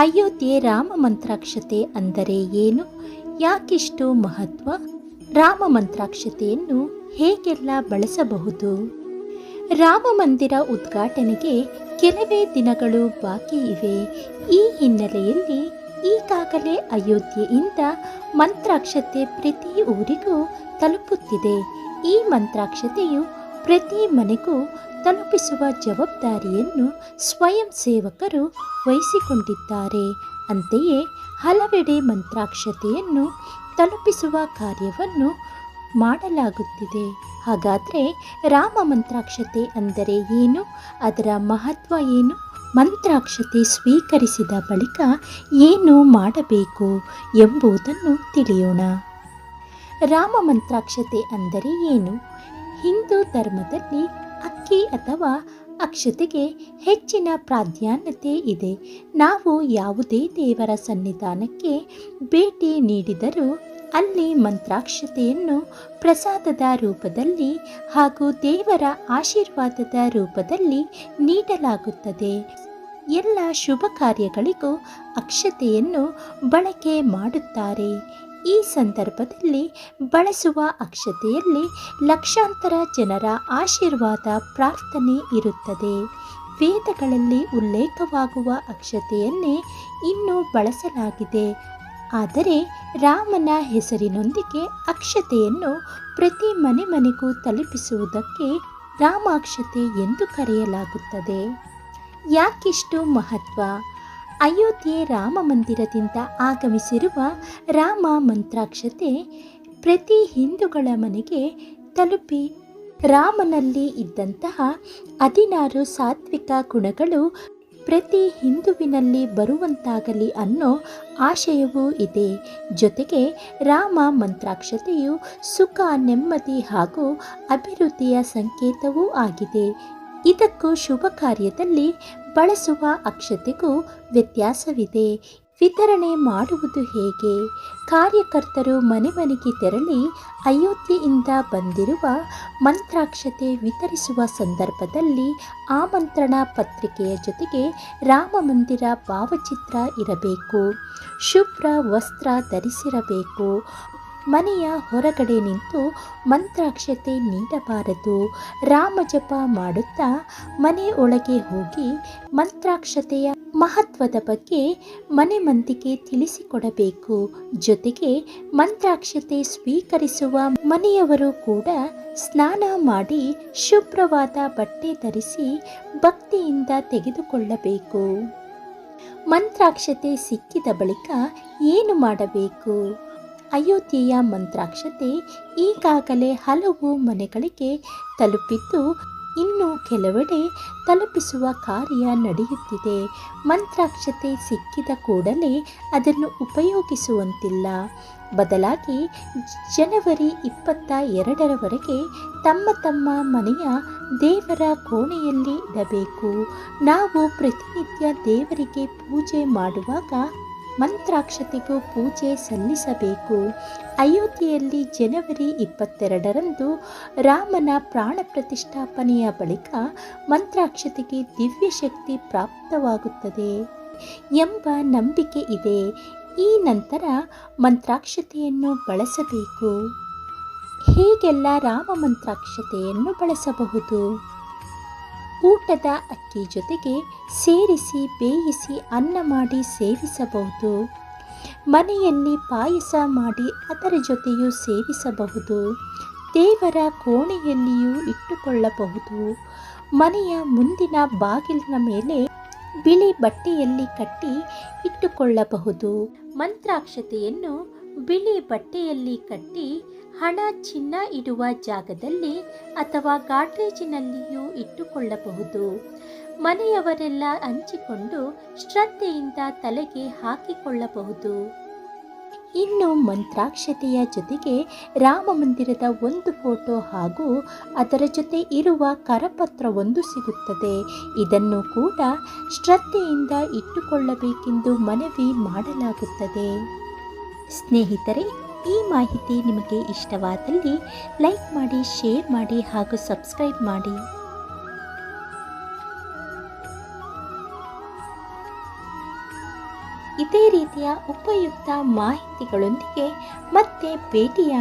ಅಯೋಧ್ಯೆ ರಾಮ ಮಂತ್ರಾಕ್ಷತೆ ಅಂದರೆ ಏನು? ಯಾಕಿಷ್ಟು ಮಹತ್ವ? ರಾಮ ಮಂತ್ರಾಕ್ಷತೆಯನ್ನು ಹೇಗೆಲ್ಲ ಬಳಸಬಹುದು? ರಾಮ ಮಂದಿರ ಉದ್ಘಾಟನೆಗೆ ಕೆಲವೇ ದಿನಗಳು ಬಾಕಿ ಇವೆ. ಈ ಹಿನ್ನೆಲೆಯಲ್ಲಿ ಈಗಾಗಲೇ ಅಯೋಧ್ಯೆಯಿಂದ ಮಂತ್ರಾಕ್ಷತೆ ಪ್ರತಿ ಊರಿಗೂ ತಲುಪುತ್ತಿದೆ. ಈ ಮಂತ್ರಾಕ್ಷತೆಯು ಪ್ರತಿ ಮನೆಗೂ ತಲುಪಿಸುವ ಜವಾಬ್ದಾರಿಯನ್ನು ಸ್ವಯಂ ಸೇವಕರು ವಹಿಸಿಕೊಂಡಿದ್ದಾರೆ. ಅಂತೆಯೇ ಹಲವೆಡೆ ಮಂತ್ರಾಕ್ಷತೆಯನ್ನು ತಲುಪಿಸುವ ಕಾರ್ಯವನ್ನು ಮಾಡಲಾಗುತ್ತಿದೆ. ಹಾಗಾದರೆ ರಾಮ ಮಂತ್ರಾಕ್ಷತೆ ಅಂದರೆ ಏನು? ಅದರ ಮಹತ್ವ ಏನು? ಮಂತ್ರಾಕ್ಷತೆ ಸ್ವೀಕರಿಸಿದ ಬಳಿಕ ಏನು ಮಾಡಬೇಕು ಎಂಬುದನ್ನು ತಿಳಿಯೋಣ. ರಾಮ ಮಂತ್ರಾಕ್ಷತೆ ಅಂದರೆ ಏನು? ಹಿಂದೂ ಧರ್ಮದಲ್ಲಿ ಅಕ್ಕಿ ಅಥವಾ ಅಕ್ಷತೆಗೆ ಹೆಚ್ಚಿನ ಪ್ರಾಧಾನ್ಯತೆ ಇದೆ. ನಾವು ಯಾವುದೇ ದೇವರ ಸನ್ನಿಧಾನಕ್ಕೆ ಭೇಟಿ ನೀಡಿದರೂ ಅಲ್ಲಿ ಮಂತ್ರಾಕ್ಷತೆಯನ್ನು ಪ್ರಸಾದದ ರೂಪದಲ್ಲಿ ಹಾಗೂ ದೇವರ ಆಶೀರ್ವಾದದ ರೂಪದಲ್ಲಿ ನೀಡಲಾಗುತ್ತದೆ. ಎಲ್ಲ ಶುಭ ಕಾರ್ಯಗಳಿಗೂ ಅಕ್ಷತೆಯನ್ನು ಬಳಕೆ ಮಾಡುತ್ತಾರೆ. ಈ ಸಂದರ್ಭದಲ್ಲಿ ಬಳಸುವ ಅಕ್ಷತೆಯಲ್ಲಿ ಲಕ್ಷಾಂತರ ಜನರ ಆಶೀರ್ವಾದ ಪ್ರಾರ್ಥನೆ ಇರುತ್ತದೆ. ವೇದಗಳಲ್ಲಿ ಉಲ್ಲೇಖವಾಗುವ ಅಕ್ಷತೆಯನ್ನೇ ಇನ್ನೂ ಬಳಸಲಾಗಿದೆ. ಆದರೆ ರಾಮನ ಹೆಸರಿನೊಂದಿಗೆ ಅಕ್ಷತೆಯನ್ನು ಪ್ರತಿ ಮನೆಗೂ ತಲುಪಿಸುವುದಕ್ಕೆ ರಾಮಾಕ್ಷತೆ ಎಂದು ಕರೆಯಲಾಗುತ್ತದೆ. ಯಾಕಿಷ್ಟು ಮಹತ್ವ? ಅಯೋಧ್ಯೆ ರಾಮ ಮಂದಿರದಿಂದ ಆಗಮಿಸಿರುವ ರಾಮ ಮಂತ್ರಾಕ್ಷತೆ ಪ್ರತಿ ಹಿಂದೂಗಳ ಮನೆಗೆ ತಲುಪಿ ರಾಮನಲ್ಲಿ ಇದ್ದಂತಹ 16 ಸಾತ್ವಿಕ ಗುಣಗಳು ಪ್ರತಿ ಹಿಂದುವಿನಲ್ಲಿ ಬರುವಂತಾಗಲಿ ಅನ್ನೋ ಆಶಯವೂ ಇದೆ. ಜೊತೆಗೆ ರಾಮ ಮಂತ್ರಾಕ್ಷತೆಯು ಸುಖ, ನೆಮ್ಮದಿ ಹಾಗೂ ಅಭಿವೃದ್ಧಿಯ ಸಂಕೇತವೂ ಆಗಿದೆ. ಇದಕ್ಕೂ ಶುಭ ಕಾರ್ಯದಲ್ಲಿ ಬಳಸುವ ಅಕ್ಷತೆಗೂ ವ್ಯತ್ಯಾಸವಿದೆ. ವಿತರಣೆ ಮಾಡುವುದು ಹೇಗೆ? ಕಾರ್ಯಕರ್ತರು ಮನೆಗೆ ತೆರಳಿ ಅಯೋಧ್ಯೆಯಿಂದ ಬಂದಿರುವ ಮಂತ್ರಾಕ್ಷತೆ ವಿತರಿಸುವ ಸಂದರ್ಭದಲ್ಲಿ ಆಮಂತ್ರಣ ಪತ್ರಿಕೆಯ ಜೊತೆಗೆ ರಾಮ ಮಂದಿರ ಭಾವಚಿತ್ರ ಇರಬೇಕು. ಶುಭ್ರ ವಸ್ತ್ರ ಧರಿಸಿರಬೇಕು. ಮನೆಯ ಹೊರಗಡೆ ನಿಂತು ಮಂತ್ರಾಕ್ಷತೆ ನೀಡಬಾರದು. ರಾಮಜಪ ಮಾಡುತ್ತಾ ಮನೆ ಒಳಗೆ ಹೋಗಿ ಮಂತ್ರಾಕ್ಷತೆಯ ಮಹತ್ವದ ಬಗ್ಗೆ ಮನೆ ಮಂದಿಗೆ ತಿಳಿಸಿಕೊಡಬೇಕು. ಜೊತೆಗೆ ಮಂತ್ರಾಕ್ಷತೆ ಸ್ವೀಕರಿಸುವ ಮನೆಯವರು ಕೂಡ ಸ್ನಾನ ಮಾಡಿ ಶುಭ್ರವಾದ ಬಟ್ಟೆ ಧರಿಸಿ ಭಕ್ತಿಯಿಂದ ತೆಗೆದುಕೊಳ್ಳಬೇಕು. ಮಂತ್ರಾಕ್ಷತೆ ಸಿಕ್ಕಿದ ಬಳಿಕ ಏನು ಮಾಡಬೇಕು? ಅಯೋಧ್ಯೆಯ ಮಂತ್ರಾಕ್ಷತೆ ಈಗಾಗಲೇ ಹಲವು ಮನೆಗಳಿಗೆ ತಲುಪಿದ್ದು ಇನ್ನು ಕೆಲವೆಡೆ ತಲುಪಿಸುವ ಕಾರ್ಯ ನಡೆಯುತ್ತಿದೆ. ಮಂತ್ರಾಕ್ಷತೆ ಸಿಕ್ಕಿದ ಕೂಡಲೇ ಅದನ್ನು ಉಪಯೋಗಿಸುವಂತಿಲ್ಲ. ಬದಲಾಗಿ ಜನವರಿ 22ರವರೆಗೆ ತಮ್ಮ ಮನೆಯ ದೇವರ ಕೋಣೆಯಲ್ಲಿ ಇಡಬೇಕು. ನಾವು ಪ್ರತಿನಿತ್ಯ ದೇವರಿಗೆ ಪೂಜೆ ಮಾಡುವಾಗ ಮಂತ್ರಾಕ್ಷತೆಗೂ ಪೂಜೆ ಸಲ್ಲಿಸಬೇಕು. ಅಯೋಧ್ಯೆಯಲ್ಲಿ ಜನವರಿ 22ರಂದು ರಾಮನ ಪ್ರಾಣ ಪ್ರತಿಷ್ಠಾಪನೆಯ ಬಳಿಕ ಮಂತ್ರಾಕ್ಷತೆಗೆ ದಿವ್ಯ ಶಕ್ತಿ ಪ್ರಾಪ್ತವಾಗುತ್ತದೆ ಎಂಬ ನಂಬಿಕೆ ಇದೆ. ಈ ನಂತರ ಮಂತ್ರಾಕ್ಷತೆಯನ್ನು ಬಳಸಬೇಕು. ಹೀಗೆಲ್ಲ ರಾಮ ಮಂತ್ರಾಕ್ಷತೆಯನ್ನು ಬಳಸಬಹುದು. ಊಟದ ಅಕ್ಕಿ ಜೊತೆಗೆ ಸೇರಿಸಿ ಬೇಯಿಸಿ ಅನ್ನ ಮಾಡಿ ಸೇವಿಸಬಹುದು. ಮನೆಯಲ್ಲಿ ಪಾಯಸ ಮಾಡಿ ಅದರ ಜೊತೆಯೂ ಸೇವಿಸಬಹುದು. ದೇವರ ಕೋಣೆಯಲ್ಲಿಯೂ ಇಟ್ಟುಕೊಳ್ಳಬಹುದು. ಮನೆಯ ಮುಂದಿನ ಬಾಗಿಲಿನ ಮೇಲೆ ಬಿಳಿ ಬಟ್ಟೆಯಲ್ಲಿ ಕಟ್ಟಿ ಇಟ್ಟುಕೊಳ್ಳಬಹುದು. ಮಂತ್ರಾಕ್ಷತೆಯನ್ನು ಬಿಳಿ ಬಟ್ಟೆಯಲ್ಲಿ ಕಟ್ಟಿ ಹಣ, ಚಿನ್ನ ಇಡುವ ಜಾಗದಲ್ಲಿ ಅಥವಾ ಗಾಡ್ರೇಜಿನಲ್ಲಿಯೂ ಇಟ್ಟುಕೊಳ್ಳಬಹುದು. ಮನೆಯವರೆಲ್ಲ ಹಂಚಿಕೊಂಡು ಶ್ರದ್ಧೆಯಿಂದ ತಲೆಗೆ ಹಾಕಿಕೊಳ್ಳಬಹುದು. ಇನ್ನು ಮಂತ್ರಾಕ್ಷತೆಯ ಜೊತೆಗೆ ರಾಮ ಮಂದಿರದ ಒಂದು ಫೋಟೋ ಹಾಗೂ ಅದರ ಜೊತೆ ಇರುವ ಕರಪತ್ರವೊಂದು ಸಿಗುತ್ತದೆ. ಇದನ್ನು ಕೂಡ ಶ್ರದ್ಧೆಯಿಂದ ಇಟ್ಟುಕೊಳ್ಳಬೇಕೆಂದು ಮನವಿ ಮಾಡಲಾಗುತ್ತದೆ. ಸ್ನೇಹಿತರೆ, ಈ ಮಾಹಿತಿ ನಿಮಗೆ ಇಷ್ಟವಾದಲ್ಲಿ ಲೈಕ್ ಮಾಡಿ, ಶೇರ್ ಮಾಡಿ ಹಾಗೂ ಸಬ್ಸ್ಕ್ರೈಬ್ ಮಾಡಿ. ಇದೇ ರೀತಿಯ ಉಪಯುಕ್ತ ಮಾಹಿತಿಗಳೊಂದಿಗೆ ಮತ್ತೆ ಭೇಟಿಯ